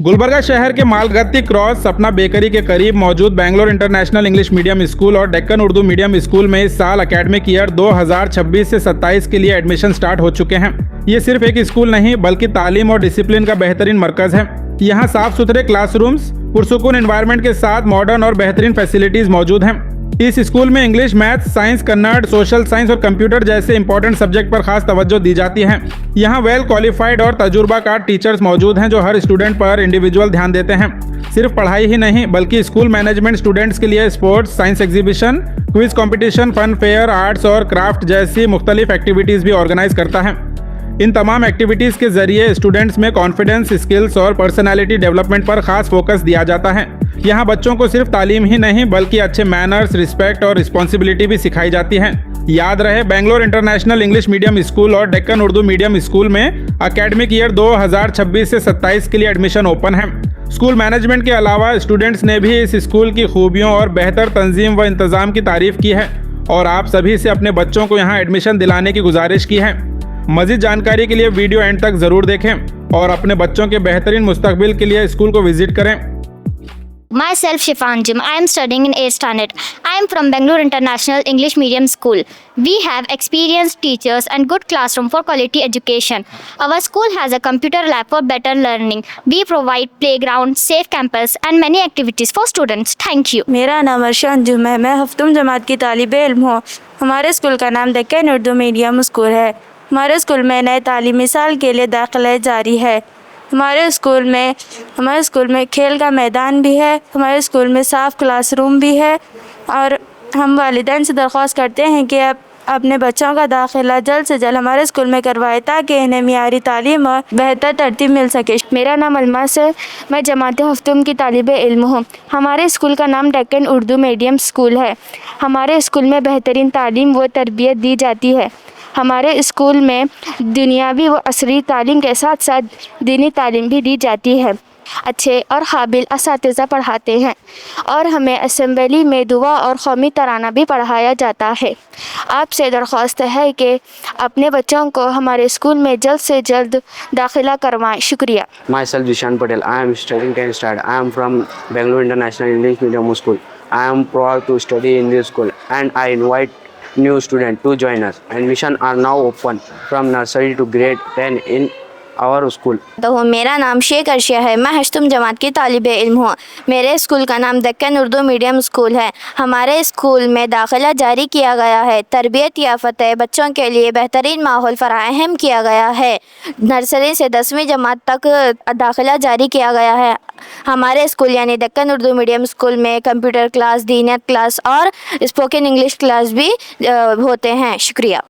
गुलबर्गा शहर के मालगत्ती क्रॉस सपना बेकरी के करीब मौजूद Bangalore international English medium school और डेक्कन उर्दू मीडियम स्कूल में इस साल एकेडमिक ईयर 2026 से 27 के लिए एडमिशन स्टार्ट हो चुके हैं। ये सिर्फ एक स्कूल नहीं बल्कि तालीम और डिसिप्लिन का बेहतरीन मरकज है। यहाँ साफ सुथरे क्लासरूम्स, पुरसुकून एनवायरनमेंट के साथ मॉडर्न और बेहतरीन फैसिलिटीज मौजूद हैं। इस स्कूल में English, maths, science, Kannada, social science और कंप्यूटर जैसे इंपॉर्टेंट सब्जेक्ट पर खास तवज्जो दी जाती है। यहाँ वेल क्वालिफाइड और तजुर्बाकार टीचर्स मौजूद हैं जो हर स्टूडेंट पर इंडिविजुअल ध्यान देते हैं। सिर्फ पढ़ाई ही नहीं बल्कि स्कूल मैनेजमेंट स्टूडेंट्स के लिए sports, science exhibition, quiz competition, fun fair, arts और क्राफ्ट जैसी मुख्तलिफ एक्टिविटीज़ भी ऑर्गेनाइज करता है। इन तमाम एक्टिविटीज़ के जरिए स्टूडेंट्स में कॉन्फिडेंस, स्किल्स और पर्सनैलिटी डेवलपमेंट पर खास फोकस दिया जाता है। यहाँ बच्चों को सिर्फ तालीम ही नहीं बल्कि अच्छे मैनर्स, रिस्पेक्ट और रिस्पॉन्सिबिलिटी भी सिखाई जाती है। याद रहे, Bangalore international English medium school और डेक्कन उर्दू मीडियम स्कूल में एकेडमिक ईयर 2026 से 27 के लिए एडमिशन ओपन है। स्कूल मैनेजमेंट के अलावा स्टूडेंट्स ने भी इस स्कूल की खूबियों और बेहतर तंजीम व इंतज़ाम की तारीफ़ की है और आप सभी से अपने बच्चों को यहाँ एडमिशन दिलाने की गुजारिश की है। मज़ीद जानकारी के लिए वीडियो एंड तक ज़रूर देखें और अपने बच्चों के बेहतरीन मुस्तकबिल के लिए स्कूल को विजिट करें। Myself Shifan Jim. I am studying in 8th standard. I am from Bangalore International English Medium School. We have experienced teachers and good classroom for quality education. Our school has a computer lab for better learning. We provide playground, safe campus and many activities for students. Thank you. मेरा नाम अर्शा अंजुम है। मैं हफ्तुम जमात की तालिबे इल्म हूँ। हमारे school का नाम डेक्कन उर्दू मीडियम स्कूल है। हमारे स्कूल में नए तालीमी साल के लिए दाखिला जारी है। हमारे स्कूल में खेल का मैदान भी है। हमारे स्कूल में साफ़ क्लासरूम भी है और हम वालिदैन से दरख्वास्त करते हैं कि आप अपने बच्चों का दाखिला जल्द से जल्द हमारे स्कूल में करवाएं ताकि इन्हें मियारी तालीम और बेहतर तरतीब मिल सके। मेरा नाम अलमास है। मैं जमात हफ्तुम की तालिबे इल्म हूँ। हमारे स्कूल का नाम डेक्कन उर्दू मीडियम स्कूल है। हमारे स्कूल में बेहतरीन तालीम व तरबियत दी जाती है। हमारे स्कूल में दुनियावी व असरी तालीम के साथ साथ दीनी तालीम भी दी जाती है। अच्छे और काबिल असातिज़ा पढ़ाते हैं और हमें असेंबली में दुआ और कौमी तराना भी पढ़ाया जाता है। आपसे दरख्वास्त है कि अपने बच्चों को हमारे स्कूल में जल्द से जल्द दाखिला करवाएं। शुक्रिया। Myself Jishan Patel. I am studying 10th standard. I am from Bangalore International English Medium School. I am proud to study in this school and I invite new students to join us. Admissions are now open from nursery to grade 10 in our school. तो मेरा नाम शेख अर्शिया है। मैं हश्तुम जमात की तालिबे इल्म हूँ। मेरे school का नाम डेक्कन उर्दू मीडियम स्कूल है। हमारे स्कूल में दाखिला जारी किया गया है। तरबियत याफ्ता बच्चों के लिए बेहतरीन माहौल फराहम किया गया है। नर्सरी से 10वीं जमात तक दाखिला जारी किया गया है। हमारे स्कूल यानी डेक्कन उर्दू मीडियम स्कूल में कंप्यूटर क्लास, दीनियत क्लास और स्पोकन इंग्लिश क्लास भी होते हैं। शुक्रिया।